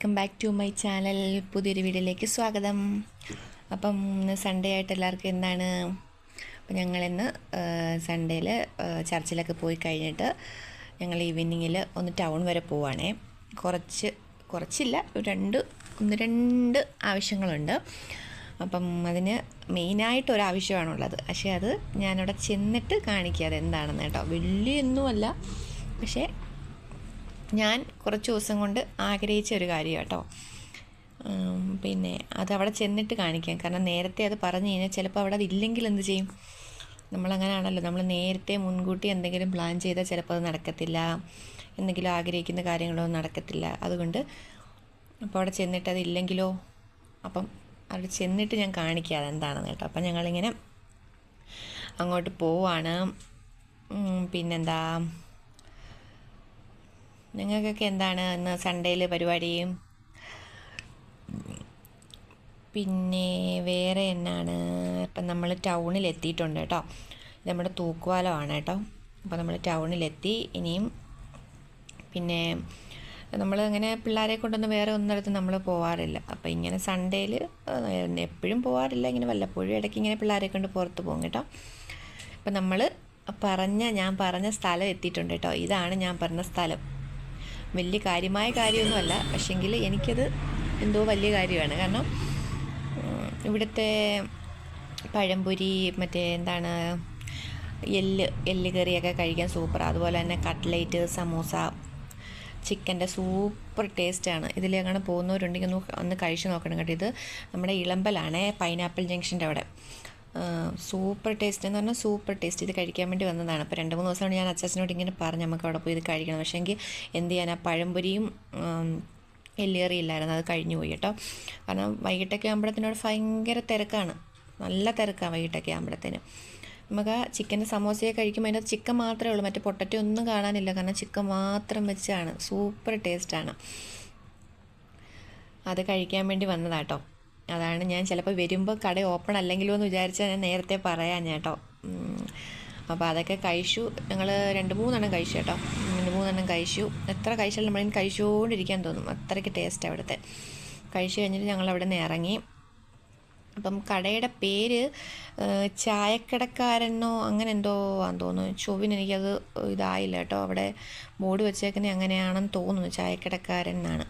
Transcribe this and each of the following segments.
Welcome back to my channel. പുതിയൊരു വീഡിയോയിലേക്ക് സ്വാഗതം. അപ്പം ഇന്ന് സൺഡേ ആയിട്ട് എല്ലാവർക്കും എന്താണ്? അപ്പം ഞങ്ങളിന്ന് സൺഡേയിൽ ചർച്ചിലൊക്കെ പോയി കഴിഞ്ഞിട്ട് ഞങ്ങൾ ഈവനിങ്ങിൽ ഒന്ന് ടൗൺ വരെ പോവുകയാണേ. കുറച്ചില്ല, ഒന്ന് രണ്ട് ആവശ്യങ്ങളുണ്ട്. അപ്പം അതിന് മെയിനായിട്ടൊരാവശ്യമാണുള്ളത്. പക്ഷേ അത് ഞാനവിടെ ചെന്നിട്ട് കാണിക്കുക അതെന്താണെന്ന് കേട്ടോ. വലിയൊന്നുമല്ല, പക്ഷേ ഞാൻ കുറച്ച് ദിവസം കൊണ്ട് ആഗ്രഹിച്ച ഒരു കാര്യം കേട്ടോ. പിന്നെ അതവിടെ ചെന്നിട്ട് കാണിക്കാം. കാരണം നേരത്തെ അത് പറഞ്ഞു കഴിഞ്ഞാൽ ചിലപ്പോൾ അവിടെ അതില്ലെങ്കിൽ എന്ത് ചെയ്യും? നമ്മളങ്ങനെയാണല്ലോ, നമ്മൾ നേരത്തെ മുൻകൂട്ടി എന്തെങ്കിലും പ്ലാൻ ചെയ്താൽ ചിലപ്പോൾ അത് നടക്കത്തില്ല, എന്തെങ്കിലും ആഗ്രഹിക്കുന്ന കാര്യങ്ങളൊന്നും നടക്കത്തില്ല. അതുകൊണ്ട് അപ്പോൾ അവിടെ ചെന്നിട്ട് അതില്ലെങ്കിലോ, അപ്പം അവിടെ ചെന്നിട്ട് ഞാൻ കാണിക്കാം അതെന്താണെന്ന് കേട്ടോ. അപ്പം ഞങ്ങളിങ്ങനെ അങ്ങോട്ട് പോവാണ്. പിന്നെന്താ, നിങ്ങൾക്കൊക്കെ എന്താണ് ഇന്ന് സൺഡേയിൽ പരിപാടിയും? പിന്നെ വേറെ എന്നാണ്? ഇപ്പം നമ്മൾ ടൗണിൽ എത്തിയിട്ടുണ്ട് കേട്ടോ. നമ്മുടെ തൂക്കുപാലമാണ് കേട്ടോ. അപ്പോൾ നമ്മൾ ടൗണിലെത്തി. ഇനിയും പിന്നെ നമ്മൾ അങ്ങനെ പിള്ളേരെ കൊണ്ടൊന്നും വേറെ ഒന്നിടത്ത് നമ്മൾ പോകാറില്ല. അപ്പോൾ ഇങ്ങനെ സൺഡേയിൽ എപ്പോഴും പോകാറില്ല, ഇങ്ങനെ വല്ലപ്പോഴും ഇടയ്ക്ക് ഇങ്ങനെ പിള്ളേരെ കൊണ്ട് പുറത്ത് പോകും കേട്ടോ. അപ്പം ഞാൻ പറഞ്ഞ സ്ഥലം എത്തിയിട്ടുണ്ട് കേട്ടോ. ഇതാണ് ഞാൻ പറഞ്ഞ സ്ഥലം. വലിയ കാര്യമൊന്നുമല്ല, പക്ഷേങ്കിൽ എനിക്കത് എന്തോ വലിയ കാര്യമാണ്. കാരണം ഇവിടുത്തെ പഴംപൊരി, മറ്റേ എന്താണ്, എല്ല് കറിയൊക്കെ കഴിക്കാൻ സൂപ്പറാണ്. അതുപോലെ തന്നെ കട്ട്ലേറ്റ്, സമൂസ, ചിക്കൻ്റെ സൂപ്പർ ടേസ്റ്റാണ്. ഇതിലെങ്ങനെ പോകുന്നവരുണ്ടെങ്കിൽ ഒന്ന് കഴിച്ച് നോക്കണം കേട്ടോ. ഇത് നമ്മുടെ ഇളമ്പലാണേ, പൈനാപ്പിൾ ജംഗ്ഷൻ്റെ അവിടെ. സൂപ്പർ ടേസ്റ്റ് എന്ന് പറഞ്ഞാൽ സൂപ്പർ ടേസ്റ്റ്. ഇത് കഴിക്കാൻ വേണ്ടി വന്നതാണ്. അപ്പോൾ 2-3 ദിവസമാണ് ഞാൻ അച്ചാച്ചനോട് ഇങ്ങനെ പറഞ്ഞ് നമുക്ക് അവിടെ പോയി ഇത് കഴിക്കണം. പക്ഷേ എങ്കിൽ എന്ത് ചെയ്യാൻ, ആ പഴംപൊരിയും എല്ലുകറി ഇല്ലായിരുന്നു, അത് കഴിഞ്ഞു പോയി കേട്ടോ. കാരണം വൈകിട്ടൊക്കെ ആകുമ്പോഴത്തേനോട് ഭയങ്കര തിരക്കാണ്, നല്ല തിരക്കാണ് വൈകിട്ടൊക്കെ ആകുമ്പോഴത്തേന്. നമുക്ക് ചിക്കൻ്റെ സമോസയൊക്കെ കഴിക്കുമ്പോൾ അതിനകത്ത് ചിക്കൻ മാത്രമേ ഉള്ളൂ, മറ്റേ പൊട്ടറ്റോ ഒന്നും കാണാനില്ല. കാരണം ചിക്കൻ മാത്രം വെച്ചാണ്, സൂപ്പർ ടേസ്റ്റാണ്. അത് കഴിക്കാൻ വേണ്ടി വന്നതാട്ടോ. അതാണ് ഞാൻ ചിലപ്പോൾ വരുമ്പോൾ കട ഓപ്പൺ അല്ലെങ്കിലോ എന്ന് വിചാരിച്ചാൽ ഞാൻ നേരത്തെ പറയാൻ കേട്ടോ. അപ്പോൾ അതൊക്കെ കഴിച്ചു. ഞങ്ങൾ 2-3 കഴിച്ചു കേട്ടോ. 2-3 കഴിച്ചു. എത്ര കഴിച്ചാലും നമ്മളിങ്ങനെ കഴിച്ചുകൊണ്ടിരിക്കാൻ തോന്നും, അത്രയ്ക്ക് ടേസ്റ്റ് അവിടുത്തെ. കഴിച്ചു കഴിഞ്ഞിട്ട് ഞങ്ങൾ അവിടെ നിന്ന് ഇറങ്ങി. അപ്പം കടയുടെ പേര് ചായക്കടക്കാരനോ അങ്ങനെ എന്തോ ആണെന്ന് തോന്നുന്നു. ചൊവ്വിന് എനിക്കത് ഇതായില്ല കേട്ടോ. അവിടെ ബോർഡ് വെച്ചേക്കുന്നത് അങ്ങനെയാണെന്ന് തോന്നുന്നു, ചായക്കടക്കാരൻ എന്നാണ്.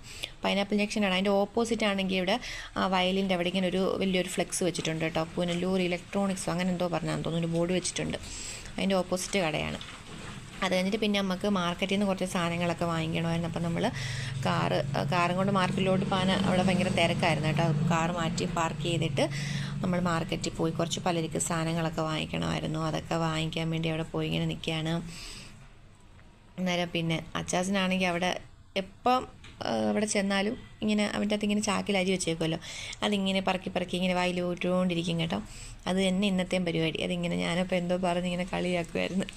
പൈനാപ്പിൾ ജംഗ്ഷനാണ്. അതിൻ്റെ ഓപ്പോസിറ്റ് ആണെങ്കിൽ ഇവിടെ ആ വയലിൻ്റെ അവിടെ ഇങ്ങനെ ഒരു വലിയൊരു ഫ്ലെക്സ് വെച്ചിട്ടുണ്ട് കേട്ടോ. പുനലൂർ ഇലക്ട്രോണിക്സോ അങ്ങനെ എന്തോ പറഞ്ഞാന്ന് തോന്നുന്നു, ഒരു ബോർഡ് വെച്ചിട്ടുണ്ട്. അതിൻ്റെ ഓപ്പോസിറ്റ് കടയാണ്. അത് കഴിഞ്ഞിട്ട് പിന്നെ നമുക്ക് മാർക്കറ്റിൽ നിന്ന് കുറച്ച് സാധനങ്ങളൊക്കെ വാങ്ങിക്കണമായിരുന്നു. അപ്പം നമ്മൾ കാറും കൊണ്ട് മാർക്കറ്റിലോട്ട് പോകാൻ അവിടെ ഭയങ്കര തിരക്കായിരുന്നു കേട്ടോ. കാർ മാറ്റി പാർക്ക് ചെയ്തിട്ട് നമ്മൾ മാർക്കറ്റിൽ പോയി കുറച്ച് പലചരക്ക് സാധനങ്ങളൊക്കെ വാങ്ങിക്കണമായിരുന്നു. അതൊക്കെ വാങ്ങിക്കാൻ വേണ്ടി അവിടെ പോയി ഇങ്ങനെ നിൽക്കുകയാണ്. അന്നേരം പിന്നെ അച്ചാച്ചനാണെങ്കിൽ അവിടെ എപ്പം അവിടെ ചെന്നാലും ഇങ്ങനെ അവൻ്റെ അകത്ത് ഇങ്ങനെ ചാക്കിൽ അരി വെച്ചേക്കുമല്ലോ, അതിങ്ങനെ പറക്കി ഇങ്ങനെ വായിൽ ഊട്ടുകൊണ്ടിരിക്കും കേട്ടോ. അത് തന്നെ ഇന്നത്തെയും പരിപാടി. അതിങ്ങനെ ഞാനപ്പോൾ എന്തോ പറഞ്ഞിങ്ങനെ കളിയാക്കുമായിരുന്നു.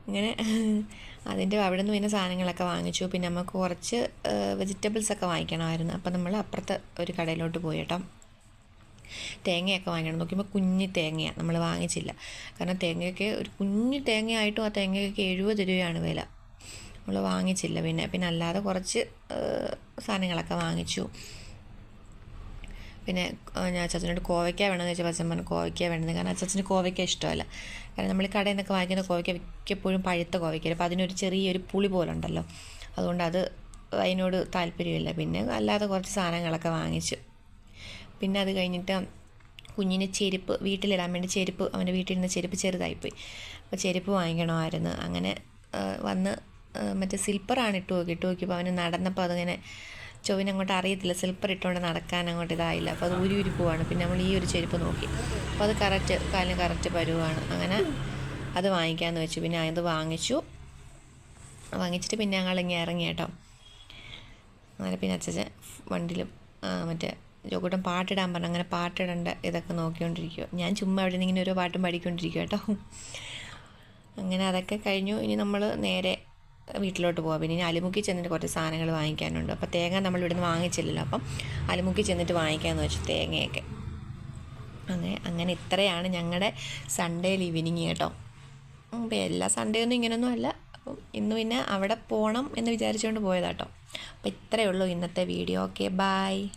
അങ്ങനെ അതിൻ്റെ അവിടെ നിന്ന് പിന്നെ സാധനങ്ങളൊക്കെ വാങ്ങിച്ചു. പിന്നെ നമുക്ക് കുറച്ച് വെജിറ്റബിൾസൊക്കെ വാങ്ങിക്കണമായിരുന്നു. അപ്പം നമ്മൾ അപ്പുറത്തെ ഒരു കടയിലോട്ട് പോയി കേട്ടോ. തേങ്ങയൊക്കെ വാങ്ങിക്കണം. നോക്കിയപ്പോൾ കുഞ്ഞി തേങ്ങയാണ്, നമ്മൾ വാങ്ങിച്ചില്ല. കാരണം തേങ്ങയൊക്കെ ഒരു കുഞ്ഞു തേങ്ങയായിട്ടും ആ തേങ്ങയൊക്കെ 70 രൂപയാണ് വില. നമ്മൾ വാങ്ങിച്ചില്ല. പിന്നെ അല്ലാതെ കുറച്ച് സാധനങ്ങളൊക്കെ വാങ്ങിച്ചു. പിന്നെ ഞാൻ അച്ചാച്ചനോട് കോവയ്ക്ക വേണമെന്ന് വെച്ചാൽ അച്ഛൻ പറഞ്ഞു കോവയ്ക്ക വേണമെന്ന്. കാരണം അച്ചാച്ചന് കോവയ്ക്ക ഇഷ്ടമല്ല. കാരണം നമ്മൾ കടയിൽ നിന്നൊക്കെ വാങ്ങിക്കുന്ന കോവയ്ക്ക മിക്കപ്പോഴും പഴുത്ത കോവയ്ക്കല്ല. അപ്പോൾ അതിനൊരു ചെറിയൊരു പുളി പോലെ ഉണ്ടല്ലോ, അതുകൊണ്ട് അതിനോട് താല്പര്യമില്ല. പിന്നെ അല്ലാതെ കുറച്ച് സാധനങ്ങളൊക്കെ വാങ്ങിച്ചു. പിന്നെ അത് കഴിഞ്ഞിട്ട് കുഞ്ഞിന് ചെരുപ്പ്, വീട്ടിലിടാൻ വേണ്ടി ചെരുപ്പ്, അവൻ്റെ വീട്ടിലിരുന്ന ചെരുപ്പ് ചെറുതായിപ്പോയി. അപ്പോൾ ചെരുപ്പ് വാങ്ങിക്കണമായിരുന്നു. അങ്ങനെ വന്ന് മറ്റേ സ്ലിപ്പറാണ് ഇട്ട് നോക്കിയപ്പോൾ അവന് നടന്നപ്പോൾ അതിങ്ങനെ ചൊവ്വിനങ്ങോട്ട് അറിയത്തില്ല, സ്ലിപ്പർ ഇട്ടുകൊണ്ട് നടക്കാൻ അങ്ങോട്ട് ഇതായില്ല. അപ്പോൾ അത് ഊരി പോവാണ്. പിന്നെ നമ്മൾ ഈ ഒരു ചെരുപ്പ് നോക്കി, അപ്പോൾ അത് കാലിന് കറക്റ്റ് പരുവാണ്. അങ്ങനെ അത് വാങ്ങിക്കാമെന്ന് വെച്ചു. പിന്നെ അത് വാങ്ങിച്ചിട്ട് പിന്നെ ഞങ്ങളിങ്ങനെ ഇറങ്ങി കേട്ടോ. അങ്ങനെ പിന്നെ അച്ഛൻ വണ്ടിയിലും മറ്റേ ജോക്കൂട്ടം പാട്ടിടാൻ പറഞ്ഞു. അങ്ങനെ പാട്ടിടേണ്ട ഇതൊക്കെ നോക്കിക്കൊണ്ടിരിക്കുക. ഞാൻ ചുമ്മാ അവിടെ നിന്ന് ഇങ്ങനെ ഓരോ പാട്ടും പാടിക്കൊണ്ടിരിക്കുക കേട്ടോ. അങ്ങനെ അതൊക്കെ കഴിഞ്ഞു. ഇനി നമ്മൾ നേരെ വീട്ടിലോട്ട് പോകാം. പിന്നെ ഇനി അലിമുക്കി ചെന്നിട്ട് കുറച്ച് സാധനങ്ങൾ വാങ്ങിക്കാനുണ്ട്. അപ്പോൾ തേങ്ങ നമ്മൾ ഇവിടുന്ന് വാങ്ങിച്ചില്ലല്ലോ, അപ്പം അലിമുക്കി ചെന്നിട്ട് വാങ്ങിക്കാമെന്ന് വെച്ചു തേങ്ങയൊക്കെ. അങ്ങനെ ഇത്രയാണ് ഞങ്ങളുടെ സൺഡേ ഈവനിങ് കേട്ടോ. അപ്പോൾ എല്ലാ സൺഡേ ഒന്നും ഇങ്ങനെയൊന്നും അല്ല, ഇന്ന് പിന്നെ അവിടെ പോകണം എന്ന് വിചാരിച്ചുകൊണ്ട് പോയതാട്ടോ. അപ്പോൾ ഇത്രയേ ഉള്ളൂ ഇന്നത്തെ വീഡിയോ. Okay, by.